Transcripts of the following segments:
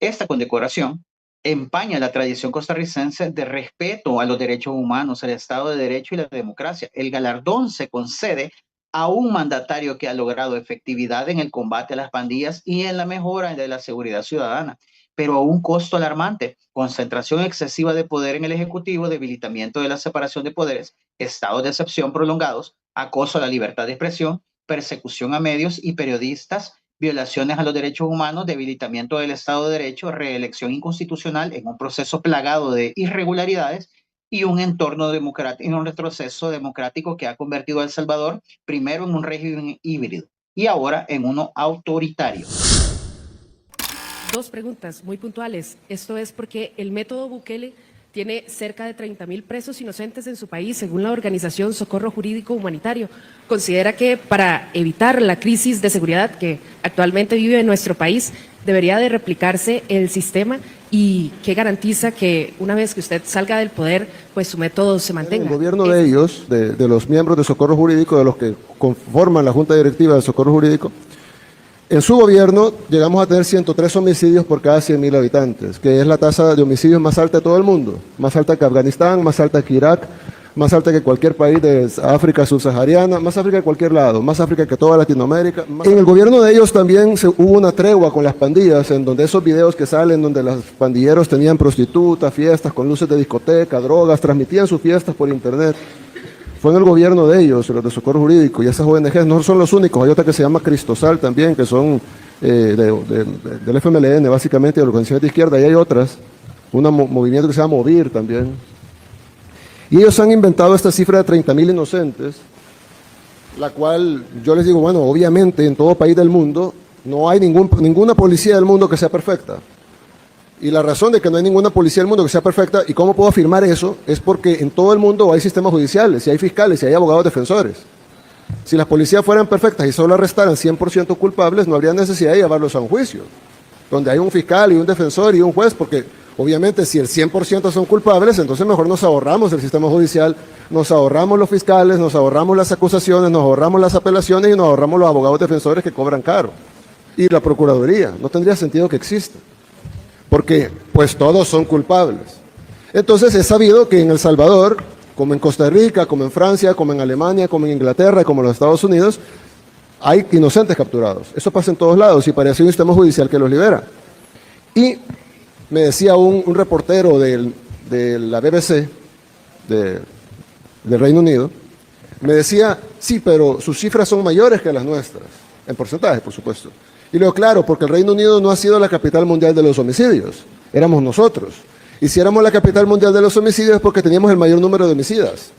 Esta condecoración empaña la tradición costarricense de respeto a los derechos humanos, el Estado de Derecho y la democracia. El galardón se concede a un mandatario que ha logrado efectividad en el combate a las pandillas y en la mejora de la seguridad ciudadana, pero a un costo alarmante: concentración excesiva de poder en el Ejecutivo, debilitamiento de la separación de poderes, estados de excepción prolongados, acoso a la libertad de expresión, persecución a medios y periodistas, violaciones a los derechos humanos, debilitamiento del Estado de Derecho, reelección inconstitucional en un proceso plagado de irregularidades y un entorno democrático, en un retroceso democrático que ha convertido a El Salvador primero en un régimen híbrido y ahora en uno autoritario. Dos preguntas muy puntuales. Esto es porque el método Bukele tiene cerca de 30.000 presos inocentes en su país, según la organización Socorro Jurídico Humanitario. ¿Considera que para evitar la crisis de seguridad que actualmente vive en nuestro país, debería de replicarse el sistema? ¿Y qué garantiza que una vez que usted salga del poder, pues su método se mantenga? El gobierno de ellos, de los miembros de Socorro Jurídico, de los que conforman la Junta Directiva de Socorro Jurídico, en su gobierno llegamos a tener 103 homicidios por cada 100.000 habitantes, que es la tasa de homicidios más alta de todo el mundo, más alta que Afganistán, más alta que Irak, más alta que cualquier país de África subsahariana, más África que cualquier lado, más África que toda Latinoamérica. En el gobierno de ellos también hubo una tregua con las pandillas, en donde esos videos que salen, donde los pandilleros tenían prostitutas, fiestas con luces de discoteca, drogas, transmitían sus fiestas por internet. Fue en el gobierno de ellos, los de Socorro Jurídico, y esas ONGs no son los únicos. Hay otra que se llama Cristosal también, que son del FMLN, básicamente, de organizaciones de izquierda, y hay otras, un movimiento que se llama Movir también. Y ellos han inventado esta cifra de 30.000 inocentes, la cual yo les digo, bueno, obviamente en todo país del mundo no hay ninguna policía del mundo que sea perfecta. Y la razón de que no hay ninguna policía del mundo que sea perfecta, y cómo puedo afirmar eso, es porque en todo el mundo hay sistemas judiciales, y hay fiscales, y hay abogados defensores. Si las policías fueran perfectas y solo arrestaran 100% culpables, no habría necesidad de llevarlos a un juicio, donde hay un fiscal y un defensor y un juez, porque obviamente si el 100% son culpables, entonces mejor nos ahorramos el sistema judicial, nos ahorramos los fiscales, nos ahorramos las acusaciones, nos ahorramos las apelaciones y nos ahorramos los abogados defensores que cobran caro. Y la Procuraduría, no tendría sentido que exista, porque pues todos son culpables. Entonces es sabido que en El Salvador, como en Costa Rica, como en Francia, como en Alemania, como en Inglaterra, como en los Estados Unidos, hay inocentes capturados. Eso pasa en todos lados y parece un sistema judicial que los libera. Y me decía un reportero de la BBC, del Reino Unido, me decía, sí, pero sus cifras son mayores que las nuestras, en porcentaje, por supuesto. Y le digo, claro, porque el Reino Unido no ha sido la capital mundial de los homicidios, éramos nosotros. Y si éramos la capital mundial de los homicidios es porque teníamos el mayor número de homicidas.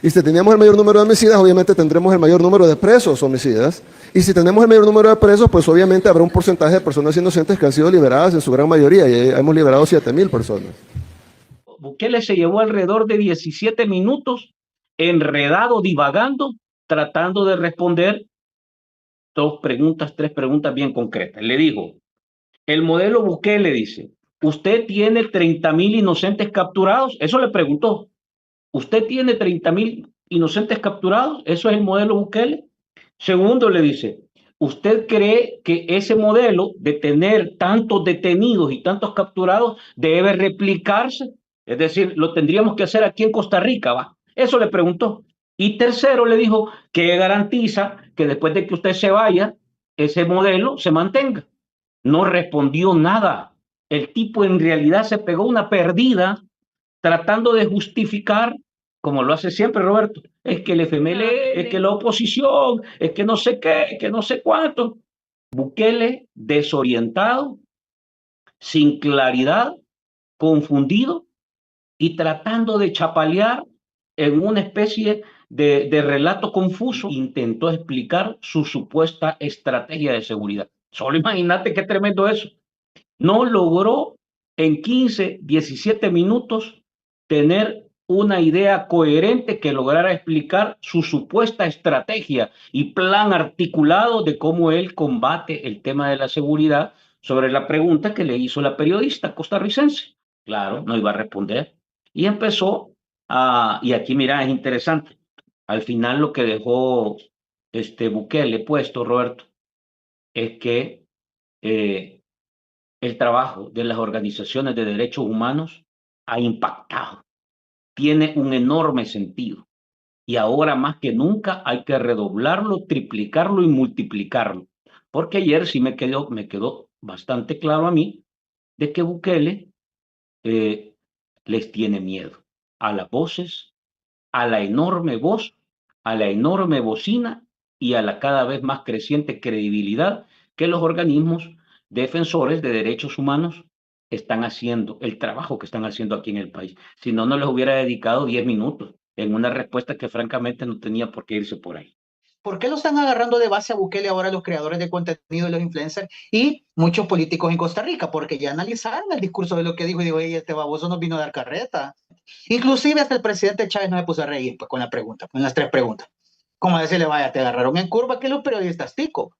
Y si teníamos el mayor número de homicidas, obviamente tendremos el mayor número de presos homicidas. Y si tenemos el mayor número de presos, pues obviamente habrá un porcentaje de personas inocentes que han sido liberadas en su gran mayoría. Y hemos liberado 7.000 personas. Bukele se llevó alrededor de 17 minutos enredado, divagando, tratando de responder tres preguntas bien concretas. Le digo, el modelo Bukele dice, ¿usted tiene 30.000 inocentes capturados? Eso le preguntó. ¿Usted tiene 30.000 inocentes capturados? ¿Eso es el modelo Bukele? Segundo, le dice, ¿usted cree que ese modelo de tener tantos detenidos y tantos capturados debe replicarse? Es decir, lo tendríamos que hacer aquí en Costa Rica, ¿va? Eso le preguntó. Y tercero, le dijo, ¿qué garantiza que después de que usted se vaya, ese modelo se mantenga? No respondió nada. El tipo en realidad se pegó una perdida tratando de justificar, como lo hace siempre Roberto, es que el FMLE, es que la oposición, es que no sé qué, es que no sé cuánto. Bukele desorientado, sin claridad, confundido y tratando de chapalear en una especie de relato confuso, intentó explicar su supuesta estrategia de seguridad. Solo imagínate qué tremendo eso. No logró en 15, 17 minutos tener una idea coherente que lograra explicar su supuesta estrategia y plan articulado de cómo él combate el tema de la seguridad sobre la pregunta que le hizo la periodista costarricense. Claro, no iba a responder. Y empezó y aquí mira, es interesante. Al final lo que dejó Bukele puesto, Roberto, es que el trabajo de las organizaciones de derechos humanos ha impactado. Tiene un enorme sentido. Y ahora más que nunca hay que redoblarlo, triplicarlo y multiplicarlo. Porque ayer sí me quedó bastante claro a mí de que Bukele les tiene miedo a las voces, a la enorme voz, a la enorme bocina y a la cada vez más creciente credibilidad que los organismos defensores de derechos humanos están haciendo, el trabajo que están haciendo aquí en el país. Si no, no les hubiera dedicado 10 minutos en una respuesta que francamente no tenía por qué irse por ahí. ¿Por qué lo están agarrando de base a Bukele ahora los creadores de contenido y los influencers y muchos políticos en Costa Rica? Porque ya analizaron el discurso de lo que dijo y dijo, este baboso nos vino a dar carreta. Inclusive hasta el presidente Chávez no se puso a reír pues, con la pregunta, con las tres preguntas. Como a decirle, vaya, te agarraron en curva que los periodistas tico.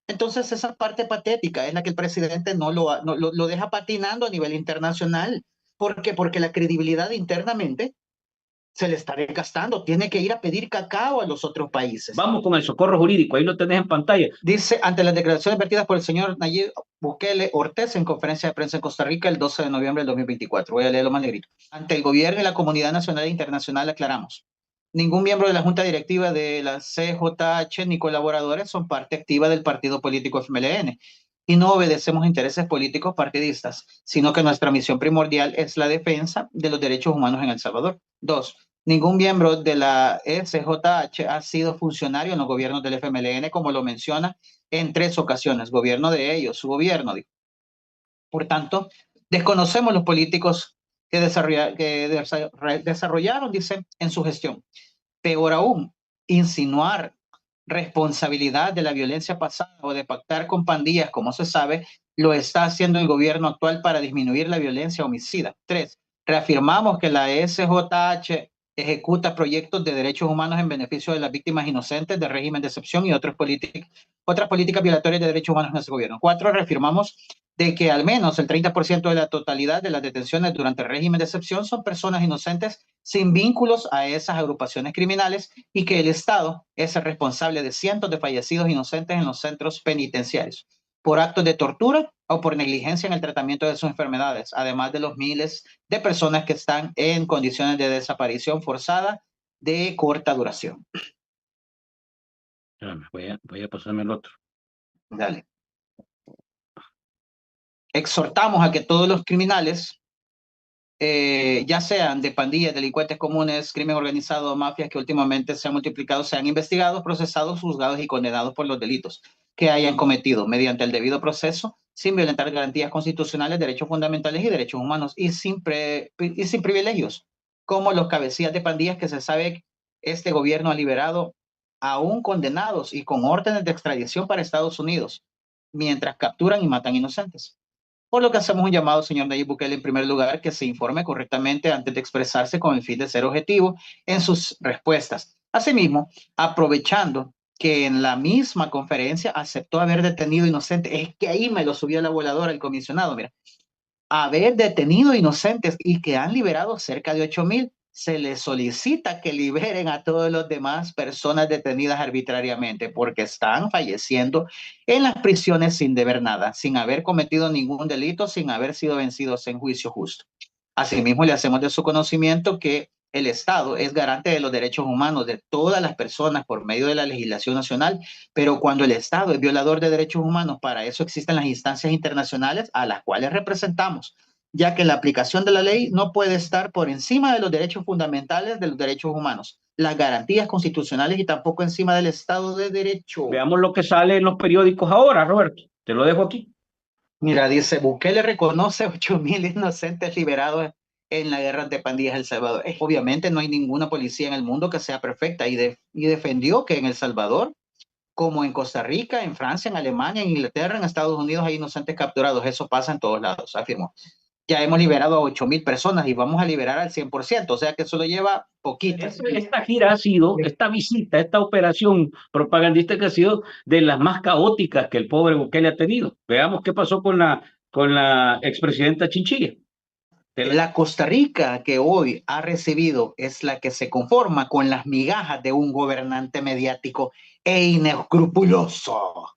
Entonces esa parte patética es la que el presidente no lo deja patinando a nivel internacional. ¿Por qué? Porque la credibilidad internamente se le está desgastando. Tiene que ir a pedir cacao a los otros países. Vamos con el socorro jurídico, ahí lo tenés en pantalla. Dice, ante las declaraciones vertidas por el señor Nayib Bukele Ortiz en conferencia de prensa en Costa Rica el 12 de noviembre del 2024. Voy a leerlo más negrito. Ante el gobierno y la comunidad nacional e internacional aclaramos. Ningún miembro de la junta directiva de la CJH ni colaboradores son parte activa del partido político FMLN y no obedecemos intereses políticos partidistas, sino que nuestra misión primordial es la defensa de los derechos humanos en El Salvador. 2. Ningún miembro de la SJH ha sido funcionario en los gobiernos del FMLN, como lo menciona en 3 ocasiones. Gobierno de ellos, su gobierno. Por tanto, desconocemos los políticos que desarrollaron, dice, en su gestión. Peor aún, insinuar responsabilidad de la violencia pasada o de pactar con pandillas, como se sabe, lo está haciendo el gobierno actual para disminuir la violencia homicida. 3. Reafirmamos que la SJH ejecuta proyectos de derechos humanos en beneficio de las víctimas inocentes del régimen de excepción y otras políticas violatorias de derechos humanos en ese gobierno. 4. Reafirmamos de que al menos el 30% de la totalidad de las detenciones durante el régimen de excepción son personas inocentes sin vínculos a esas agrupaciones criminales y que el Estado es el responsable de cientos de fallecidos inocentes en los centros penitenciarios por actos de tortura o por negligencia en el tratamiento de sus enfermedades, además de los miles de personas que están en condiciones de desaparición forzada de corta duración. Voy a pasarme el otro. Dale. Exhortamos a que todos los criminales, ya sean de pandillas, delincuentes comunes, crimen organizado, mafias que últimamente se han multiplicado, sean investigados, procesados, juzgados y condenados por los delitos que hayan cometido mediante el debido proceso, sin violentar garantías constitucionales, derechos fundamentales y derechos humanos y sin privilegios, como los cabecillas de pandillas que se sabe este gobierno ha liberado aún condenados y con órdenes de extradición para Estados Unidos, mientras capturan y matan inocentes. Por lo que hacemos un llamado, señor Nayib Bukele, en primer lugar, que se informe correctamente antes de expresarse con el fin de ser objetivo en sus respuestas. Asimismo, aprovechando que en la misma conferencia aceptó haber detenido inocentes, es que ahí me lo subió la voladora el comisionado, mira, haber detenido inocentes y que han liberado cerca de 8,000, se les solicita que liberen a todas las demás personas detenidas arbitrariamente porque están falleciendo en las prisiones sin deber nada, sin haber cometido ningún delito, sin haber sido vencidos en juicio justo. Asimismo, le hacemos de su conocimiento que el Estado es garante de los derechos humanos de todas las personas por medio de la legislación nacional, pero cuando el Estado es violador de derechos humanos, para eso existen las instancias internacionales a las cuales representamos, ya que la aplicación de la ley no puede estar por encima de los derechos fundamentales de los derechos humanos, las garantías constitucionales y tampoco encima del Estado de Derecho. Veamos lo que sale en los periódicos ahora, Roberto. Te lo dejo aquí. Mira, dice, Bukele reconoce 8,000 inocentes liberados en la guerra de pandillas El Salvador. Obviamente no hay ninguna policía en el mundo que sea perfecta y defendió que en El Salvador, como en Costa Rica, en Francia, en Alemania, en Inglaterra, en Estados Unidos hay inocentes capturados. Eso pasa en todos lados, afirmó. Ya hemos liberado a 8,000 personas y vamos a liberar al 100%, o sea que eso lo lleva poquito. Esta gira ha sido, esta visita, esta operación propagandística ha sido de las más caóticas que el pobre Bukele ha tenido. Veamos qué pasó con la expresidenta Chinchilla. La Costa Rica que hoy ha recibido es la que se conforma con las migajas de un gobernante mediático e inescrupuloso.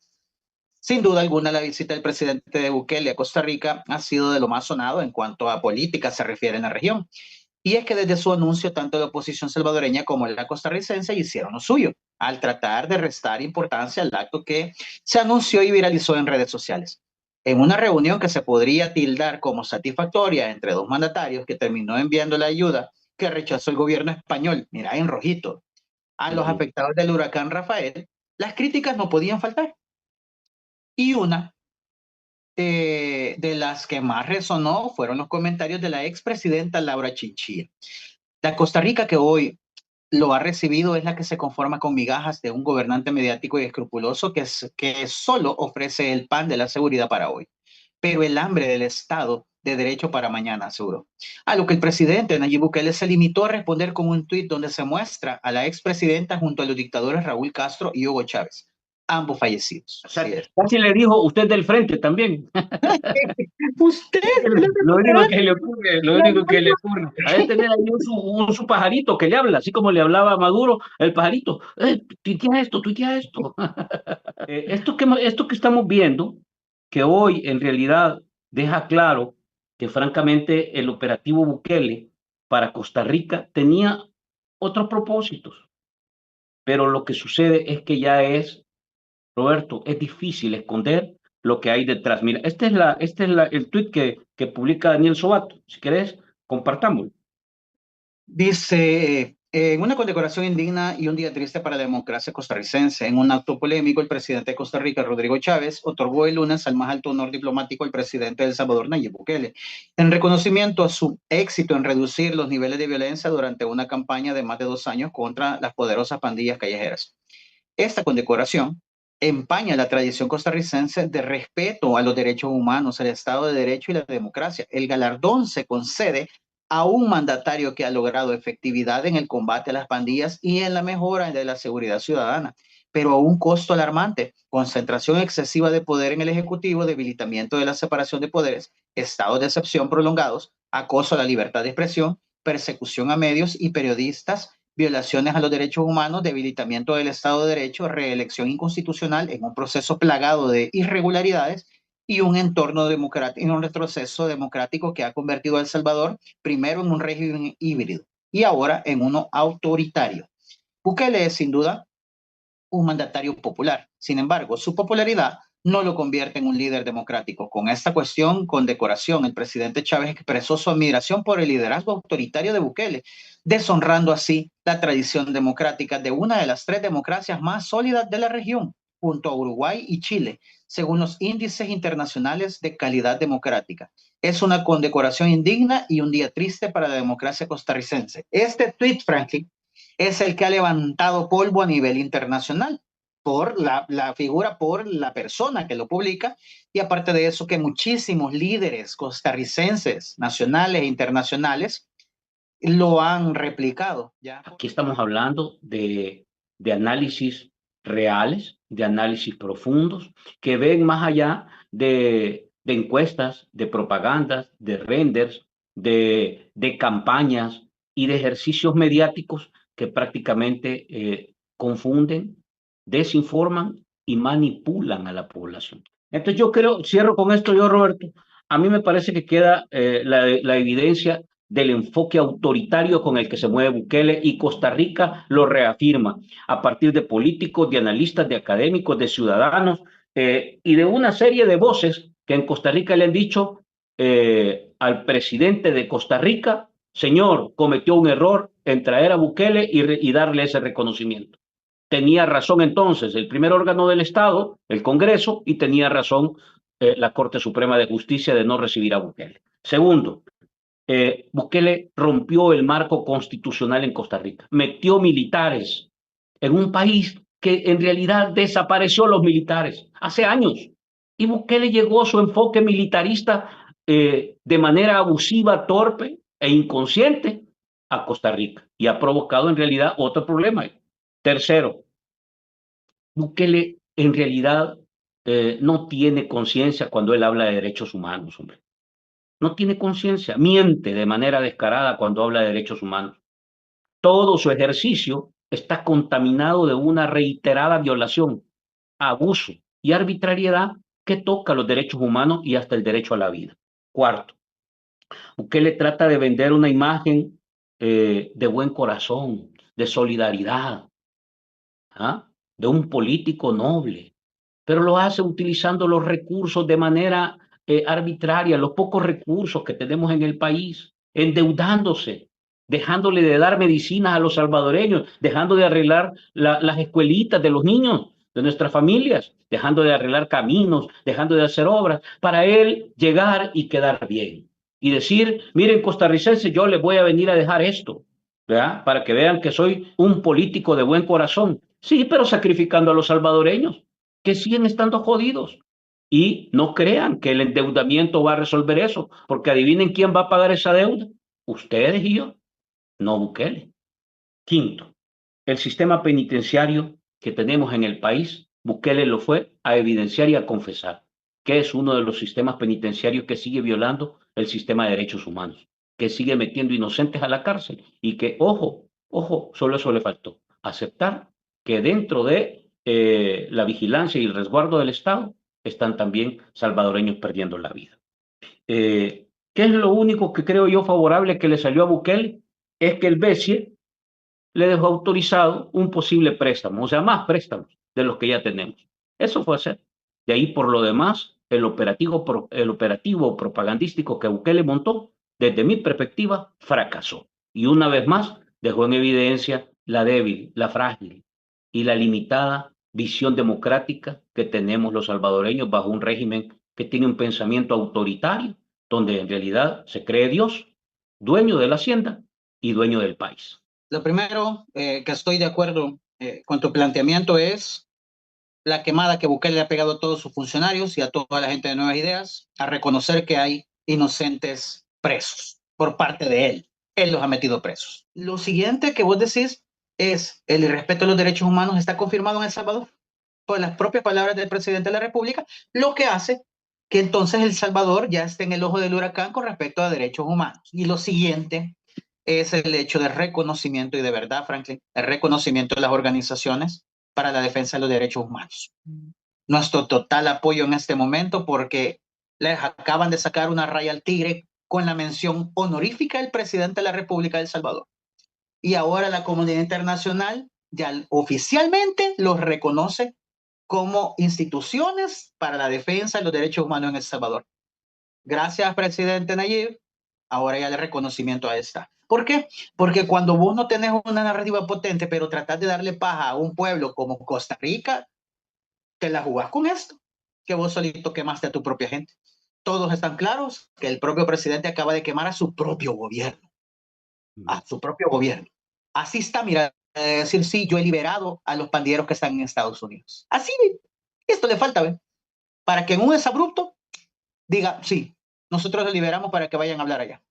Sin duda alguna, la visita del presidente de Bukele a Costa Rica ha sido de lo más sonado en cuanto a política se refiere en la región. Y es que desde su anuncio, tanto la oposición salvadoreña como la costarricense hicieron lo suyo, al tratar de restar importancia al acto que se anunció y viralizó en redes sociales. En una reunión que se podría tildar como satisfactoria entre dos mandatarios que terminó enviando la ayuda que rechazó el gobierno español, mira, en rojito, a los afectados del huracán Rafael, las críticas no podían faltar. Y una de las que más resonó fueron los comentarios de la expresidenta Laura Chinchilla. La Costa Rica que hoy lo ha recibido es la que se conforma con migajas de un gobernante mediático y escrupuloso que solo ofrece el pan de la seguridad para hoy, pero el hambre del Estado de derecho para mañana, seguro. A lo que el presidente Nayib Bukele se limitó a responder con un tuit donde se muestra a la expresidenta junto a los dictadores Raúl Castro y Hugo Chávez, ambos fallecidos. O sea, casi le dijo usted del frente también. Usted, lo único que le ocurre, lo único que le ocurre. A él tener ahí su pajarito que le habla, así como le hablaba a Maduro, el pajarito. Tuitea esto, tuitea esto. Esto que estamos viendo, que hoy en realidad deja claro que francamente el operativo Bukele para Costa Rica tenía otros propósitos, pero lo que sucede es que ya es, Roberto, es difícil esconder lo que hay detrás. Mira, el tuit que publica Daniel Sobato. Si querés, compartámoslo. Dice, en una condecoración indigna y un día triste para la democracia costarricense, en un acto polémico, el presidente de Costa Rica, Rodrigo Chávez, otorgó el lunes al más alto honor diplomático al presidente de El Salvador, Nayib Bukele, en reconocimiento a su éxito en reducir los niveles de violencia durante una campaña de más de 2 años contra las poderosas pandillas callejeras. Esta condecoración empaña la tradición costarricense de respeto a los derechos humanos, el Estado de Derecho y la democracia. El galardón se concede a un mandatario que ha logrado efectividad en el combate a las pandillas y en la mejora de la seguridad ciudadana, pero a un costo alarmante: concentración excesiva de poder en el Ejecutivo, debilitamiento de la separación de poderes, estados de excepción prolongados, acoso a la libertad de expresión, persecución a medios y periodistas, violaciones a los derechos humanos, debilitamiento del Estado de Derecho, reelección inconstitucional en un proceso plagado de irregularidades y un entorno democrático, en un retroceso democrático que ha convertido a El Salvador primero en un régimen híbrido y ahora en uno autoritario. Bukele es sin duda un mandatario popular. Sin embargo, su popularidad no lo convierte en un líder democrático. Con esta condecoración, el presidente Chávez expresó su admiración por el liderazgo autoritario de Bukele, deshonrando así la tradición democrática de una de las 3 democracias más sólidas de la región, junto a Uruguay y Chile, según los índices internacionales de calidad democrática. Es una condecoración indigna y un día triste para la democracia costarricense. Este tweet, Franklin, es el que ha levantado polvo a nivel internacional por la figura, por la persona que lo publica, y aparte de eso que muchísimos líderes costarricenses, nacionales e internacionales, lo han replicado. ¿Ya? Aquí estamos hablando de análisis reales, de análisis profundos, que ven más allá de encuestas, de propagandas, de renders, de campañas y de ejercicios mediáticos que prácticamente confunden, desinforman y manipulan a la población. Entonces yo creo, cierro con esto yo, Roberto, a mí me parece que queda la evidencia del enfoque autoritario con el que se mueve Bukele, y Costa Rica lo reafirma a partir de políticos, de analistas, de académicos, de ciudadanos y de una serie de voces que en Costa Rica le han dicho al presidente de Costa Rica: señor, cometió un error en traer a Bukele y darle ese reconocimiento. Tenía razón entonces el primer órgano del Estado, el Congreso, y tenía razón la Corte Suprema de Justicia de no recibir a Bukele. Segundo, Bukele rompió el marco constitucional en Costa Rica, metió militares en un país que en realidad desapareció los militares hace años, y Bukele llegó a su enfoque militarista de manera abusiva, torpe e inconsciente a Costa Rica, y ha provocado en realidad otro problema. Tercero, Bukele en realidad no tiene conciencia cuando él habla de derechos humanos, hombre. No tiene conciencia, miente de manera descarada cuando habla de derechos humanos. Todo su ejercicio está contaminado de una reiterada violación, abuso y arbitrariedad que toca los derechos humanos y hasta el derecho a la vida. Cuarto, Bukele trata de vender una imagen de buen corazón, de solidaridad, ¿ah? De un político noble, pero lo hace utilizando los recursos de manera arbitraria, los pocos recursos que tenemos en el país, endeudándose, dejándole de dar medicinas a los salvadoreños, dejando de arreglar las escuelitas de los niños, de nuestras familias, dejando de arreglar caminos, dejando de hacer obras, para él llegar y quedar bien. Y decir, miren, costarricenses, yo les voy a venir a dejar esto, ¿verdad? Para que vean que soy un político de buen corazón. Sí, pero sacrificando a los salvadoreños, que siguen estando jodidos. Y no crean que el endeudamiento va a resolver eso, porque adivinen quién va a pagar esa deuda. Ustedes y yo, no Bukele. Quinto, el sistema penitenciario que tenemos en el país, Bukele lo fue a evidenciar y a confesar, que es uno de los sistemas penitenciarios que sigue violando el sistema de derechos humanos, que sigue metiendo inocentes a la cárcel y que, ojo, solo eso le faltó, aceptar que dentro de la vigilancia y el resguardo del Estado están también salvadoreños perdiendo la vida. ¿Qué es lo único que creo yo favorable que le salió a Bukele? Es que el BESIE le dejó autorizado un posible préstamo, o sea, más préstamos de los que ya tenemos. Eso fue hacer. De ahí, por lo demás, el operativo propagandístico que Bukele montó, desde mi perspectiva, fracasó. Y una vez más, dejó en evidencia la débil, la frágil y la limitada visión democrática que tenemos los salvadoreños bajo un régimen que tiene un pensamiento autoritario, donde en realidad se cree Dios, dueño de la hacienda y dueño del país. Lo primero que estoy de acuerdo con tu planteamiento es la quemada que Bukele le ha pegado a todos sus funcionarios y a toda la gente de Nuevas Ideas, a reconocer que hay inocentes presos por parte de él. Él los ha metido presos. Lo siguiente que vos decís es el irrespeto a los derechos humanos está confirmado en El Salvador por las propias palabras del presidente de la República, lo que hace que entonces El Salvador ya esté en el ojo del huracán con respecto a derechos humanos. Y lo siguiente es el hecho de reconocimiento y de verdad, Franklin, el reconocimiento de las organizaciones para la defensa de los derechos humanos. Nuestro total apoyo en este momento porque les acaban de sacar una raya al tigre con la mención honorífica del presidente de la República de El Salvador. Y ahora la comunidad internacional ya oficialmente los reconoce como instituciones para la defensa de los derechos humanos en El Salvador. Gracias, presidente Nayib. Ahora ya el reconocimiento a esta. ¿Por qué? Porque cuando vos no tenés una narrativa potente, pero tratás de darle paja a un pueblo como Costa Rica, te la jugás con esto, que vos solito quemaste a tu propia gente. Todos están claros que el propio presidente acaba de quemar a su propio gobierno. A su propio gobierno. Así está, mira, decir, sí, yo he liberado a los pandilleros que están en Estados Unidos. Así, esto le falta, ¿ve? Para que en un exabrupto diga, sí, nosotros los liberamos para que vayan a hablar allá.